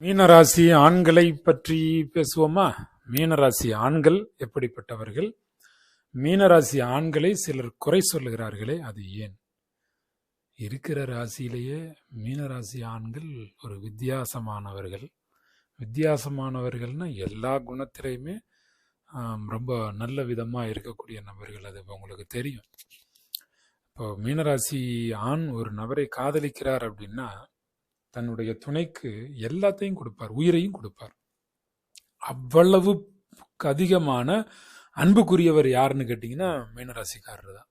மீனராசி ஆண்களை பற்றி பேசுவோமா? மீனராசி ஆண்கள் எப்படிப்பட்டவர்கள்? மீனராசி ஆண்களை சிலர் குறை சொல்லுகிறார்களே, அது ஏன்? இருக்கிற ராசியிலேயே மீனராசி ஆண்கள் ஒரு வித்தியாசமானவர்கள். வித்தியாசமானவர்கள்னா எல்லா குணத்திலையுமே ரொம்ப நல்ல விதமாக இருக்கக்கூடிய நபர்கள். அது உங்களுக்கு தெரியும். இப்போ மீனராசி ஆண் ஒரு நபரை காதலிக்கிறார் அப்படின்னா தன்னுடைய துணைக்கு எல்லாத்தையும் கொடுப்பார், உயிரையும் கொடுப்பார். அவ்வளவு அதிகமான அன்புக்குரியவர் யாருன்னு கேட்டீங்கன்னா மீனராசிக்காரர் தான்.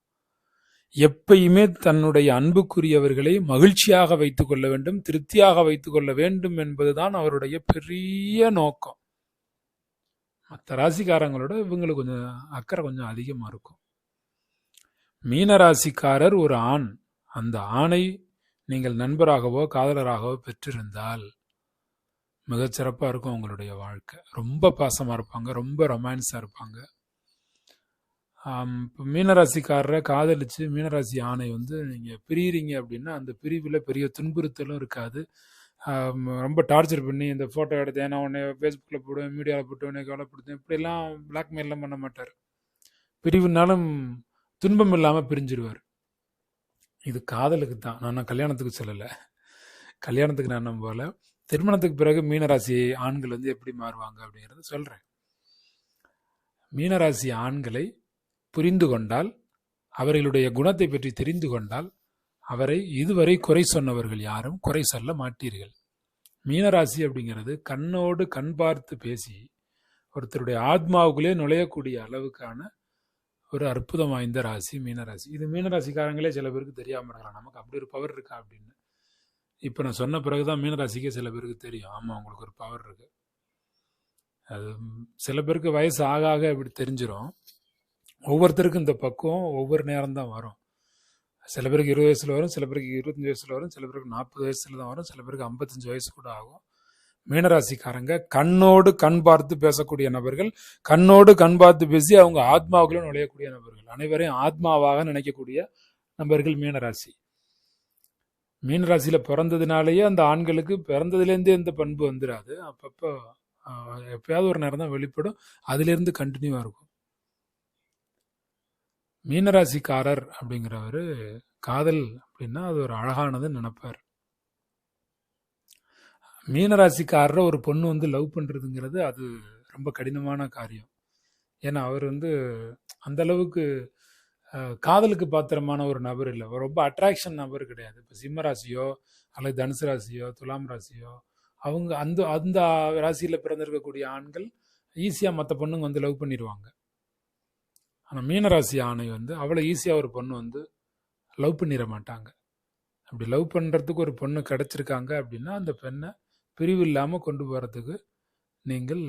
எப்பயுமே தன்னுடைய அன்புக்குரியவர்களை மகிழ்ச்சியாக வைத்துக் கொள்ள வேண்டும், திருப்தியாக வைத்துக் கொள்ள வேண்டும் என்பதுதான் அவருடைய பெரிய நோக்கம். மற்ற ராசிக்காரங்களோட இவங்களுக்கு கொஞ்சம் அக்கறை கொஞ்சம் அதிகமா இருக்கும். மீனராசிக்காரர் ஒரு ஆண். அந்த ஆணை நீங்கள் நண்பராகவோ காதலராகவோ பெற்றிருந்தால் மிகச்சிறப்பாக இருக்கும் உங்களுடைய வாழ்க்கை. ரொம்ப பாசமாக இருப்பாங்க, ரொம்ப ரொமான்ஸாக இருப்பாங்க. இப்போ மீனராசிக்காரரை காதலிச்சு மீனராசி ஆணை நீங்கள் பிரியிறீங்க அப்படின்னா அந்த பிரிவில் பெரிய துன்புறுத்தலும் இருக்காது. ரொம்ப டார்ச்சர் பண்ணி இந்த ஃபோட்டோ எடுத்தேன், நான் உடனே ஃபேஸ்புக்கில் போடுவேன், மீடியாவில் போட்டு உடனே கவலைப்படுத்தேன், இப்படியெல்லாம் பிளாக்மெயிலாம் பண்ண மாட்டார். பிரிவுனாலும் துன்பம் இல்லாமல் பிரிஞ்சிருவார். இது காதலுக்கு தான். நான் கல்யாணத்துக்கு சொல்லலை. கல்யாணத்துக்கு நான் போல. திருமணத்துக்கு பிறகு மீனராசி ஆண்கள் எப்படி மாறுவாங்க அப்படிங்கிறத சொல்கிறேன். மீனராசி ஆண்களை புரிந்து கொண்டால், அவர்களுடைய குணத்தை பற்றி தெரிந்து கொண்டால், அவரை இதுவரை குறை சொன்னவர்கள் யாரும் குறை சொல்ல மாட்டீர்கள். மீனராசி அப்படிங்கிறது கண்ணோடு கண் பார்த்து பேசி ஒருத்தருடைய ஆத்மாவுக்குள்ளே நுழையக்கூடிய அளவுக்கான ஒரு அற்புதம் வாய்ந்த ராசி மீனராசி. இது மீனராசிக்காரங்களே சில பேருக்கு தெரியாமல் இருக்கலாம், நமக்கு அப்படி ஒரு பவர் இருக்கா அப்படின்னு. இப்போ நான் சொன்ன பிறகுதான் மீனராசிக்கே சில பேருக்கு தெரியும், ஆமாம் உங்களுக்கு ஒரு பவர் இருக்கு. அது சில பேருக்கு வயசு ஆக ஆக இப்படி தெரிஞ்சிடும். ஒவ்வொருத்தருக்கும் இந்த பக்குவம் ஒவ்வொரு நேரம் தான் வரும். சில பேருக்கு 20 வயசுல வரும், சில பேருக்கு 25 வயசுல வரும், சில பேருக்கு 40 வயசுல தான் வரும், சில பேருக்கு 55 வயசு கூட ஆகும். மீனராசிக்காரங்க கண்ணோடு கண் பார்த்து பேசக்கூடிய நபர்கள், கண்ணோடு கண் பார்த்து பேசி அவங்க ஆத்மாவுக்குள்ள நுழையக்கூடிய நபர்கள், அனைவரையும் ஆத்மாவாக நினைக்கக்கூடிய நபர்கள் மீனராசி. மீனராசியில பிறந்ததுனாலேயே அந்த ஆண்களுக்கு பிறந்ததுலேருந்தே இந்த பண்பு வந்துடாது. அப்பப்போ எப்பயாவது ஒரு நேரம் தான் வெளிப்படும், அதிலிருந்து கண்டினியூவா இருக்கும். மீனராசிக்காரர் அப்படிங்கிறவர் காதல் அப்படின்னா அது ஒரு அழகானதுன்னு நினைப்பார். மீனராசிக்காரரை ஒரு பொண்ணு லவ் பண்ணுறதுங்கிறது அது ரொம்ப கடினமான காரியம். ஏன்னா அவர் அந்த அளவுக்கு காதலுக்கு பாத்திரமான ஒரு நபர் இல்லை, ரொம்ப அட்ராக்ஷன் நபர் கிடையாது. இப்போ சிம்ம ராசியோ அல்லது தனுசு ராசியோ துலாம் ராசியோ அவங்க அந்த அந்த ராசியில் பிறந்திருக்கக்கூடிய ஆண்கள் ஈஸியாக மற்ற பொண்ணுங்க லவ் பண்ணிடுவாங்க. ஆனால் மீனராசி ஆணை அவ்வளோ ஈஸியாக ஒரு பொண்ணு லவ் பண்ணிட மாட்டாங்க. அப்படி லவ் பண்ணுறதுக்கு ஒரு பொண்ணு கிடச்சிருக்காங்க அப்படின்னா அந்த பெண்ணை பிரிவு இல்லாமல் கொண்டு போகிறதுக்கு நீங்கள்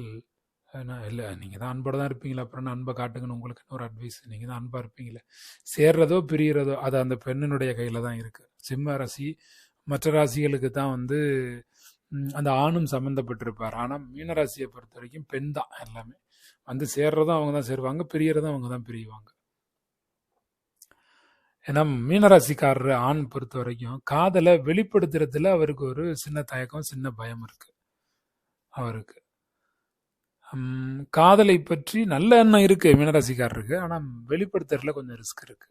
இல்லை, நீங்கள் தான் அன்போடு தான் இருப்பீங்களா, அப்புறம் அன்பை காட்டுங்கன்னு உங்களுக்கு இன்னொரு அட்வைஸ். நீங்கள் தான் அன்பாக இருப்பீங்களே, சேர்றதோ பிரிகிறதோ அது அந்த பெண்ணினுடைய கையில் தான் இருக்குது. சிம்ம ராசி மற்ற ராசிகளுக்கு தான் அந்த ஆணும் சம்மந்தப்பட்டிருப்பார். ஆனால் மீனராசியை பொறுத்த வரைக்கும் பெண் தான் எல்லாமே. சேர்றதும் அவங்க தான் சேருவாங்க, பிரியறதும் அவங்க தான் பிரிவாங்க. ஏன்னா மீனராசிக்காரர் ஆண் பொறுத்த வரைக்கும் காதலை வெளிப்படுத்துறதுல அவருக்கு ஒரு சின்ன தயக்கம், சின்ன பயம் இருக்கு அவருக்கு. காதலை பற்றி நல்ல எண்ணம் இருக்கு மீனராசிக்காரருக்கு, ஆனால் வெளிப்படுத்துறதுல கொஞ்சம் ரிஸ்க் இருக்கு.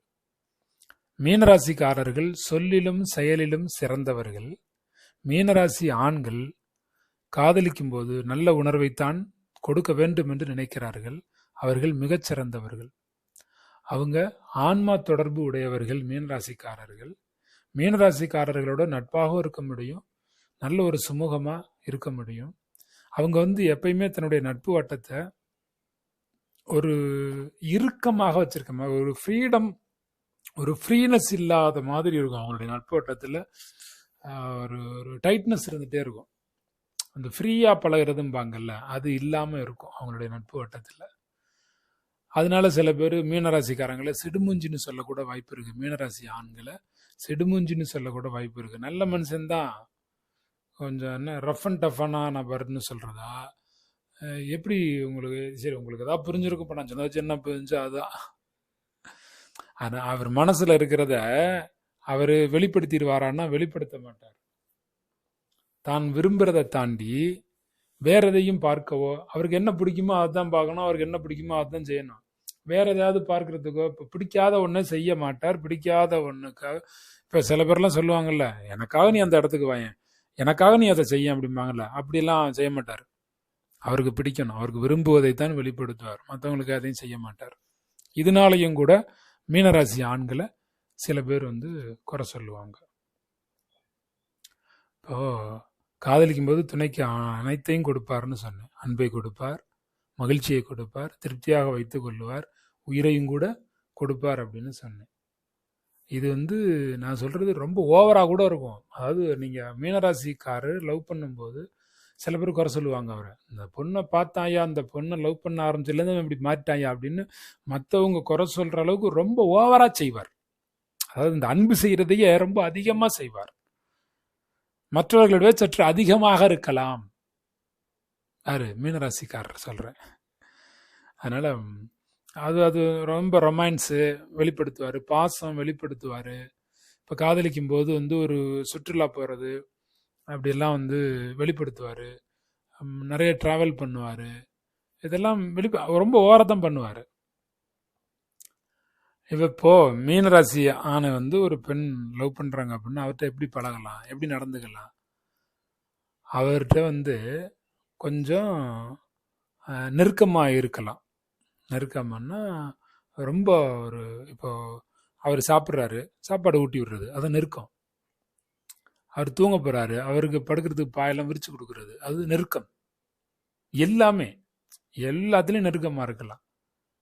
மீனராசிக்காரர்கள் சொல்லிலும் செயலிலும் சிறந்தவர்கள். மீனராசி ஆண்கள் காதலிக்கும் போது நல்ல உணர்வைத்தான் கொடுக்க வேண்டும் என்று நினைக்கிறார்கள். அவர்கள் மிகச்சிறந்தவர்கள். அவங்க ஆன்மா தொடர்பு உடையவர்கள் மீனராசிக்காரர்கள். மீனராசிக்காரர்களோட நட்பாகவும் இருக்க முடியும், நல்ல ஒரு சுமூகமா இருக்க முடியும். அவங்க எப்பயுமே தன்னுடைய நட்பு வட்டத்தை ஒரு இறுக்கமாக வச்சிருக்க, ஒரு ஃப்ரீடம், ஒரு ஃப்ரீனஸ் இல்லாத மாதிரி இருக்கும். அவங்களுடைய நட்பு வட்டத்தில் ஒரு டைட்னஸ் இருந்துகிட்டே இருக்கும். அந்த ஃப்ரீயாக பழகிறதும்பாங்கல்ல, அது இல்லாமல் இருக்கும் அவங்களுடைய நட்பு வட்டத்தில். அதனால சில பேர் மீனராசிக்காரங்களை சிடுமூஞ்சின்னு சொல்லக்கூட வாய்ப்பு இருக்குது. மீனராசி ஆண்களை சிடுமூஞ்சின்னு சொல்லக்கூட வாய்ப்பு இருக்குது. நல்ல மனுஷன்தான், கொஞ்சம் என்ன ரஃப் அண்ட் டஃப்பான நபர்னு சொல்கிறதா எப்படி உங்களுக்கு? சரி, உங்களுக்கு ஏதாவது புரிஞ்சிருக்கும். இப்போ நான் சொன்னது என்ன புரிஞ்சு அதுதான். ஆனால் அவர் மனசில் இருக்கிறத அவர் வெளிப்படுத்திடுவாரான்னா வெளிப்படுத்த மாட்டார். தான் விரும்புறதை தாண்டி வேற எதையும் பார்க்கவோ, அவருக்கு என்ன பிடிக்குமோ அதுதான் பார்க்கணும், அவருக்கு என்ன பிடிக்குமோ அதுதான் செய்யணும். வேற எதாவது பார்க்கறதுக்கோ, இப்போ பிடிக்காத ஒன்றை செய்ய மாட்டார். பிடிக்காத ஒன்றுக்காக இப்போ சில பேர்லாம் சொல்லுவாங்கல்ல, எனக்காக நீ அந்த இடத்துக்கு வாயேன், எனக்காக நீ அதை செய்ய அப்படிம்பாங்கல்ல, அப்படிலாம் செய்ய மாட்டார். அவருக்கு பிடிக்கணும், அவருக்கு விரும்புவதைத்தான் வெளிப்படுத்துவார், மற்றவங்களுக்கு அதையும் செய்ய மாட்டார். இதனாலையும் கூட மீனராசி ஆண்களை சில பேர் குறை சொல்லுவாங்க. இப்போ காதலிக்கும் போது துணைக்கு அனைத்தையும் கொடுப்பார்னு சொன்னேன். அன்பை கொடுப்பார், மகிழ்ச்சியை கொடுப்பார், திருப்தியாக வைத்துக் கொள்ளுவார், உயிரையும் கூட கொடுப்பார் அப்படின்னு சொன்னேன். இது நான் சொல்றது ரொம்ப ஓவரா கூட இருக்கும். அதாவது நீங்க மீனராசிக்காரர் லவ் பண்ணும்போது சில பேர் குறை சொல்லுவாங்க அவரை, இந்த பொண்ணை பார்த்தாயா, அந்த பொண்ணை லவ் பண்ண ஆரம்பிச்சிலேருந்து இப்படி மாறிட்டாயா அப்படின்னு மற்றவங்க குறை சொல்ற அளவுக்கு ரொம்ப ஓவரா செய்வார். அதாவது இந்த அன்பு செய்யறதையே ரொம்ப அதிகமா செய்வார். மற்றவர்களுடைய சற்று அதிகமாக இருக்கலாம். யாரு? மீனராசிக்காரர் சொல்றேன். அதனால அது அது ரொம்ப ரொமான்ஸு வெளிப்படுத்துவார், பாசம் வெளிப்படுத்துவார். இப்போ காதலிக்கும் போது ஒரு சுற்றுலா போகிறது அப்படியெல்லாம் வெளிப்படுத்துவார். நிறைய ட்ராவல் பண்ணுவார். இதெல்லாம் ரொம்ப ஓரத்தான் பண்ணுவார். இப்போ மீனராசி ஆணை ஒரு பெண் லவ் பண்ணுறாங்க அப்படின்னா அவர்கிட்ட எப்படி பழகலாம், எப்படி நடந்துக்கலாம்? அவர்கிட்ட கொஞ்சம் நெருக்கமாக இருக்கலாம். நெருக்கமானா ரொம்ப இப்போ அவர் சாப்பிட்றாரு, சாப்பாடு ஊட்டி விடுறது, அது நெருக்கம். அவர் தூங்க போறாரு, அவருக்கு படுக்கிறதுக்கு பாயெல்லாம் விரிச்சு கொடுக்கறது, அது நெருக்கம். எல்லாமே எல்லாத்துலேயும் நெருக்கமாக இருக்கலாம்.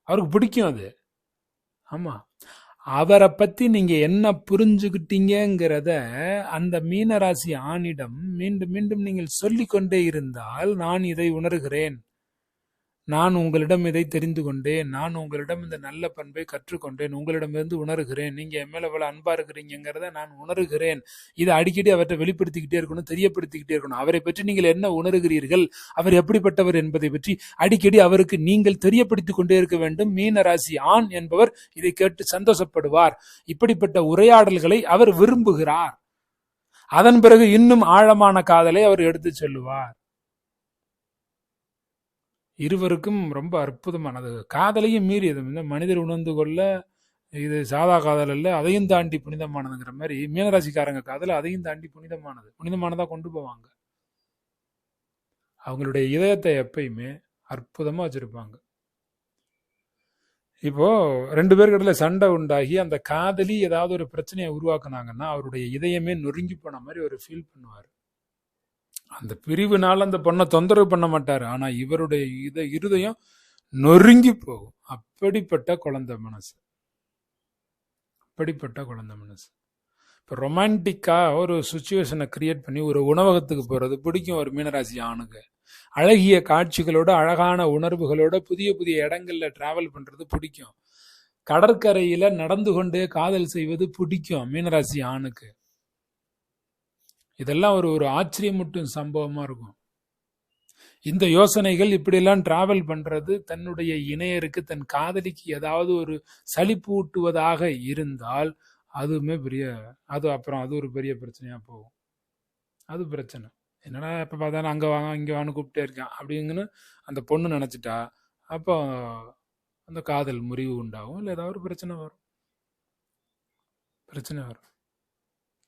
அவருக்கு பிடிக்கும் அது. ஆமாம், அவரை பற்றி நீங்கள் என்ன புரிஞ்சுக்கிட்டீங்கிறத அந்த மீனராசி ஆணிடம் மீண்டும் மீண்டும் நீங்கள் சொல்லிக்கொண்டே இருந்தால், நான் இதை உணர்கிறேன், நான் உங்களிடம் இதை தெரிந்து கொண்டேன், நான் உங்களிடம் இந்த நல்ல பண்பை கற்றுக்கொண்டேன், உங்களிடமிருந்து உணர்கிறேன், நீங்கள் என் மேலே எவ்வளோ அன்பாக இருக்கிறீங்கிறத நான் உணர்கிறேன், இதை அடிக்கடி அவர்கிட்ட வெளிப்படுத்திக்கிட்டே இருக்கணும், தெரியப்படுத்திக்கிட்டே இருக்கணும். அவரை பற்றி நீங்கள் என்ன உணர்கிறீர்கள், அவர் எப்படிப்பட்டவர் என்பதை பற்றி அடிக்கடி அவருக்கு நீங்கள் தெரியப்படுத்தி கொண்டே இருக்க வேண்டும். மீனராசி ஆண் என்பவர் இதை கேட்டு சந்தோஷப்படுவார். இப்படிப்பட்ட உரையாடல்களை அவர் விரும்புகிறார். அதன் பிறகு இன்னும் ஆழமான காதலை அவர் எடுத்து சொல்லுவார். இருவருக்கும் ரொம்ப அற்புதமானது. காதலையும் மீறியது மனிதர் உணர்ந்து கொள்ள இது சாதா காதல் அல்ல, அதையும் தாண்டி புனிதமானதுங்கிற மாதிரி மீனராசிக்காரங்க காதல் அதையும் தாண்டி புனிதமானதா கொண்டு போவாங்க. அவங்களுடைய இதயத்தை எப்பயுமே அற்புதமா வச்சிருப்பாங்க. இப்போ 2 பேர்கிட்ட சண்டை உண்டாகி அந்த காதலி ஏதாவது ஒரு பிரச்சனையை உருவாக்குனாங்கன்னா அவருடைய இதயமே நொறுங்கி போன மாதிரி ஒரு ஃபீல் பண்ணுவார். அந்த பிரிவுனால அந்த பொண்ணை தொந்தரவு பண்ண மாட்டாரு, ஆனா இவருடைய இருதயம் நொறுங்கி போகும். அப்படிப்பட்ட குழந்தை மனசு. இப்போ ரொமான்டிக்கா ஒரு சுச்சுவேஷனை கிரியேட் பண்ணி ஒரு உணவகத்துக்கு போறது பிடிக்கும் ஒரு மீனராசி ஆணுங்க. அழகிய காட்சிகளோட, அழகான உணர்வுகளோட புதிய புதிய இடங்கள்ல டிராவல் பண்றது பிடிக்கும். கடற்கரையில நடந்து கொண்டே காதல் செய்வது பிடிக்கும் மீனராசி ஆணுக்கு. இதெல்லாம் ஒரு ஆச்சரியமூட்டும் சம்பவமா இருக்கும். இந்த யோசனைகள் இப்படியெல்லாம் டிராவல் பண்றது தன்னுடைய இணையருக்கு, தன் காதலிக்கு ஏதாவது ஒரு சலிப்பு ஊட்டுவதாக இருந்தால் அதுவுமே அப்புறம் அது ஒரு பெரிய பிரச்சனையா போகும். அது பிரச்சனை. என்னடா எப்ப பார்த்தாலும் அங்க வாங்க இங்க வாங்க கூப்பிட்டே இருக்கான் அப்படிங்கன்னு அந்த பொண்ணு நினைச்சிட்டா அப்போ அந்த காதல் முறிவு உண்டாகும், இல்லை ஏதாவது ஒரு பிரச்சனை வரும்.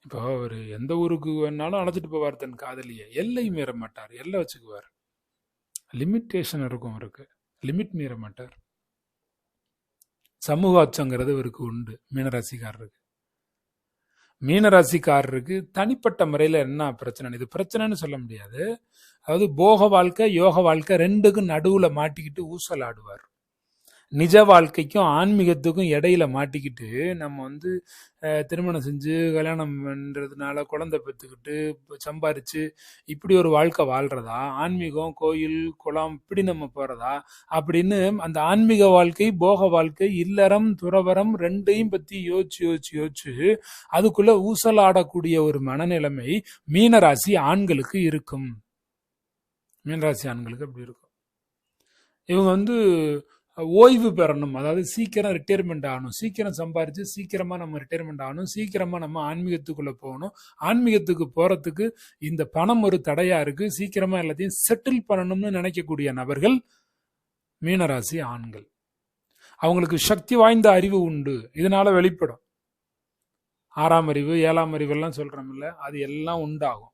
இப்போ அவர் எந்த ஊருக்கு வேணாலும் அழைச்சிட்டு போவார் தன் காதலியை. எல்லை மீற மாட்டார், எல்லை வச்சுக்குவார். லிமிட்டேஷன் இருக்கும் அவருக்கு, லிமிட் மீற மாட்டார். சமூக அச்சங்கிறது அவருக்கு உண்டு. மீனராசிக்காரருக்கு தனிப்பட்ட முறையில் என்ன பிரச்சனை, இது பிரச்சனைன்னு சொல்ல முடியாது. அதாவது போக வாழ்க்கை யோக வாழ்க்கை ரெண்டுக்கும் நடுவில் மாட்டிக்கிட்டு ஊசலாடுவார். நிஜ வாழ்க்கைக்கும் ஆன்மீகத்துக்கும் இடையில மாட்டிக்கிட்டு நம்ம திருமணம் செஞ்சு கல்யாணம் பண்றதுனால குழந்தை பெற்றுக்கிட்டு சம்பாரிச்சு இப்படி ஒரு வாழ்க்கை வாழ்றதா, ஆன்மீகம் கோயில் குளம் இப்படி நம்ம போறதா அப்படின்னு அந்த ஆன்மீக வாழ்க்கை போக வாழ்க்கை இல்லறம் துறவரம் ரெண்டையும் பத்தி யோசிச்சு அதுக்குள்ள ஊசலாடக்கூடிய ஒரு மனநிலைமை மீனராசி ஆண்களுக்கு இருக்கும். மீனராசி ஆண்களுக்கு அப்படி இருக்கும். இவங்க ஓய்வு பெறணும், அதாவது சீக்கிரம் ரிட்டையர்மெண்ட் ஆகணும், சீக்கிரம் சம்பாரிச்சு சீக்கிரமா நம்ம ரிட்டையர்மெண்ட் ஆகணும், சீக்கிரமா நம்ம ஆன்மீகத்துக்குள்ள போகணும், ஆன்மீகத்துக்கு போறதுக்கு இந்த பணம் ஒரு தடையா இருக்கு, சீக்கிரமா எல்லாத்தையும் செட்டில் பண்ணணும்னு நினைக்கக்கூடிய நபர்கள் மீனராசி ஆண்கள். அவங்களுக்கு சக்தி வாய்ந்த அறிவு உண்டு, இதனால வெளிப்படும். 6ஆம் அறிவு 7ஆம் அறிவு எல்லாம் சொல்றோம்ல, அது எல்லாம் உண்டாகும்.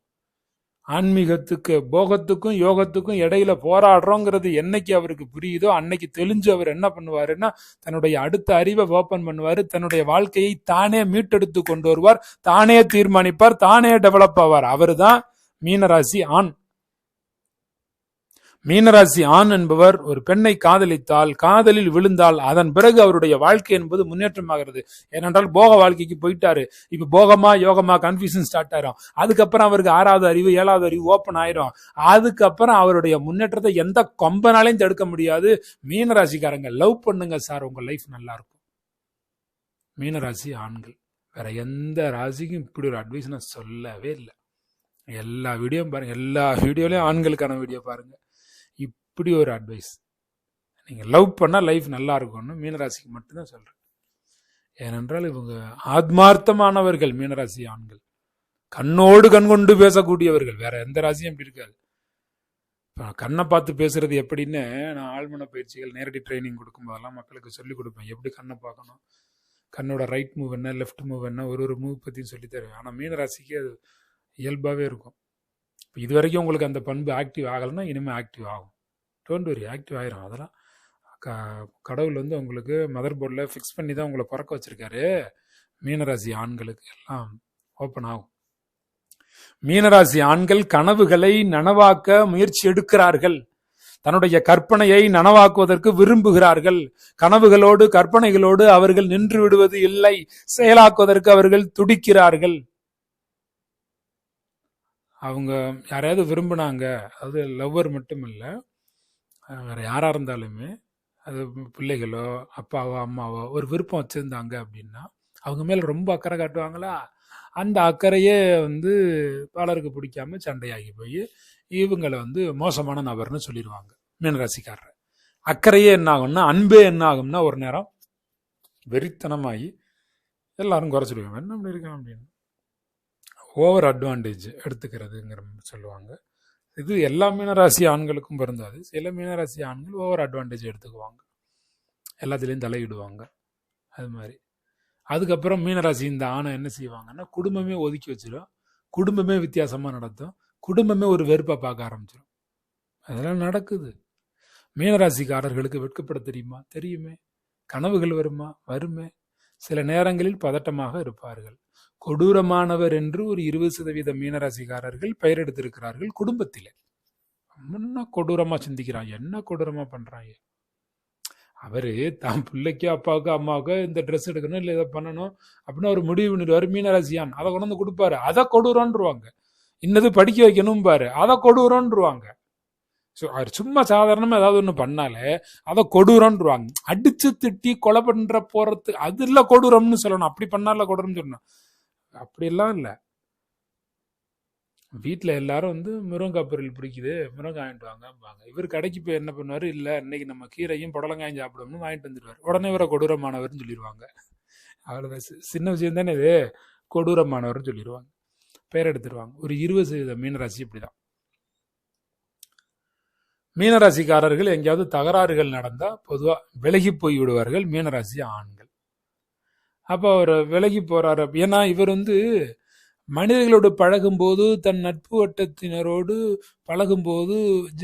ஆன்மீகத்துக்கு போகத்துக்கும் யோகத்துக்கும் இடையில போராடுறோங்கிறது என்னைக்கு அவருக்கு புரியுதோ அன்னைக்கு தெளிஞ்சு அவர் என்ன பண்ணுவாருன்னா தன்னுடைய அடுத்த அறிவை ஓபன் பண்ணுவாரு, தன்னுடைய வாழ்க்கையை தானே மீட்டெடுத்து கொண்டு வருவார், தானே தீர்மானிப்பார், தானே டெவலப் ஆவார். அவரு தான் மீனராசி ஆண். மீனராசி ஆண் என்பவர் ஒரு பெண்ணை காதலித்தால், காதலில் விழுந்தால், அதன் பிறகு அவருடைய வாழ்க்கை என்பது முன்னேற்றமாகிறது. ஏனென்றால் போக வாழ்க்கைக்கு போயிட்டாரு, இப்ப போகமா யோகமா கன்ஃபியூஷன் ஸ்டார்ட் ஆயிரும். அதுக்கப்புறம் அவருக்கு 6வது அறிவு 7வது அறிவு ஓப்பன் ஆயிரும். அதுக்கப்புறம் அவருடைய முன்னேற்றத்தை எந்த கொம்பனாலையும் தடுக்க முடியாது. மீனராசிக்காரங்க லவ் பண்ணுங்க சார், உங்க லைஃப் நல்லா இருக்கும். மீனராசி ஆண்கள். வேற எந்த ராசிக்கும் இப்படி ஒரு அட்வைஸ் நான் சொல்லவே இல்லை. எல்லா வீடியோவும் பாருங்க, எல்லா வீடியோலயும் ஆண்களுக்கான வீடியோ பாருங்க. இப்படி ஒரு அட்வைஸ், நீங்க லவ் பண்ணா லைஃப் நல்லா இருக்கும்னு மீனராசிக்கு மட்டும்தான் சொல்றேன். ஏனென்றால் இவங்க ஆத்மார்த்தமானவர்கள். மீனராசி ஆண்கள் கண்ணோடு கண் கொண்டு பேசக்கூடியவர்கள். வேற எந்த ராசியும் அப்படி இருக்காது. கண்ணை பார்த்து பேசுறது எப்படின்னு நான் ஆழ்மன பயிற்சிகள் நேரடி ட்ரைனிங் கொடுக்கும் போதெல்லாம் மக்களுக்கு சொல்லிக் கொடுப்பேன். எப்படி கண்ணை பார்க்கணும், கண்ணோட ரைட் மூவ் என்ன, லெஃப்ட் மூவ் என்ன, ஒரு மூவ் பத்தியும் சொல்லி தருவேன். ஆனா மீனராசிக்கு அது இயல்பாவே இருக்கும். இது வரைக்கும் உங்களுக்கு அந்த பண்பு ஆக்டிவ் ஆகலைன்னா இனிமே ஆக்டிவ் ஆகும். டோன்ட் வரி, ஆக்டிவ் ஆயிரும். அதெல்லாம் கடவுள் உங்களுக்கு மதர் போர்டில் ஃபிக்ஸ் பண்ணி தான் உங்களை பிறக்க வச்சிருக்காரு. மீனராசி ஆண்களுக்கு எல்லாம் ஓப்பன் ஆகும். மீனராசி ஆண்கள் கனவுகளை நனவாக்க முயற்சி எடுக்கிறார்கள். தன்னுடைய கற்பனையை நனவாக்குவதற்கு விரும்புகிறார்கள். கனவுகளோடு கற்பனைகளோடு அவர்கள் நின்று விடுவது இல்லை, செயலாக்குவதற்கு அவர்கள் துடிக்கிறார்கள். அவங்க யாரையாவது விரும்பினாங்க, அதாவது லவ்வர் மட்டும் இல்லை, வேற யாரா இருந்தாலுமே, அது பிள்ளைகளோ அப்பாவோ அம்மாவோ ஒரு விருப்பம் வச்சிருந்தாங்க அப்படின்னா அவங்க மேல ரொம்ப அக்கறை காட்டுவாங்களா. அந்த அக்கறையே பலருக்கு பிடிக்காம சண்டையாகி போய் இவங்களை மோசமான நபர்னு சொல்லிடுவாங்க. மீனராசிக்காரர் அக்கறையே என்ன ஆகும்னா, அன்பே என்ன ஆகும்னா ஒரு நேரம் வெறித்தனமாகி எல்லாரும் குறைச்சிடுவாங்க. என்ன அப்படி இருக்கான் அப்படின்னு ஓவர் அட்வான்டேஜ் எடுத்துக்கிறதுங்கிற சொல்லுவாங்க. இது எல்லா மீனராசி ஆண்களுக்கும் பொருந்தாது. சில மீனராசி ஆண்கள் ஓவர் அட்வான்டேஜ் எடுத்துக்குவாங்க, எல்லாத்துலேயும் தலையிடுவாங்க. அது மாதிரி அதுக்கப்புறம் மீனராசி இந்த ஆணை என்ன செய்வாங்கன்னா குடும்பமே ஒதுக்கி வச்சிடும், குடும்பமே வித்தியாசமாக நடத்தும், குடும்பமே ஒரு வெறுப்பை பார்க்க ஆரம்பிச்சிடும். அதெல்லாம் நடக்குது. மீனராசிக்காரர்களுக்கு வெட்கப்பட தெரியுமா? தெரியுமே. கனவுகள் வருமா? வருமே. சில நேரங்களில் பதட்டமாக இருப்பார்கள். கொடூரமானவர் என்று ஒரு 20% மீனராசிக்காரர்கள் பெயர் எடுத்திருக்கிறார்கள் குடும்பத்திலே. என்ன கொடூரமா சிந்திக்கிறான், என்ன கொடூரமா பண்றாங்க. அவரு தான் பிள்ளைக்கு அப்பாவுக்கு அம்மாவுக்கு இந்த ட்ரெஸ் எடுக்கணும் இல்லை இதை பண்ணணும் அப்படின்னு ஒரு முடிவு பண்ணிடுவாரு. மீனராசியான் அதை கொண்டு வந்து கொடுப்பாரு, அதை கொடூரன்றுவாங்க. இன்னது படிக்க வைக்கணும் பாரு, அதை கொடூரன்றுவாங்க. அவர் சும்மா சாதாரணமா ஏதாவது ஒண்ணு பண்ணாலே அதை கொடூரன்றுவாங்க. அடிச்சு திட்டி கொலை பண்ற போறது அதுல கொடூரம்னு சொல்லணும். அப்படி பண்ணால கொடூரம்னு சொல்லணும். அப்படியெல்லாம் இல்லை. வீட்டில் எல்லாரும் முருங்கக்காய் பொரியல் பிடிக்குது, முருங்கை வாங்கிட்டு வாங்க. இவர் கடைக்கு போய் என்ன பண்ணுவாரு, இல்லை இன்னைக்கு நம்ம கீரையும் புடலங்காயும் சாப்பிடணும்னு வாங்கிட்டு வந்துடுவார். உடனே இவரை கொடூரமானவர்னு சொல்லிடுவாங்க. அவ்வளோதான். சின்ன விஷயம் தானே இது, கொடூரமானவர்னு சொல்லிடுவாங்க, பேர் எடுத்துருவாங்க. ஒரு 20% மீனராசி இப்படிதான். மீனராசிக்காரர்கள் எங்கேயாவது தகராறுகள் நடந்தா பொதுவா விலகி போய் விடுவார்கள் மீனராசி ஆண்கள். அப்போ அவர் விலகி போறாரு. ஏன்னா இவர் மனிதர்களோடு பழகும்போது, தன் நட்பு வட்டத்தினரோடு பழகும்போது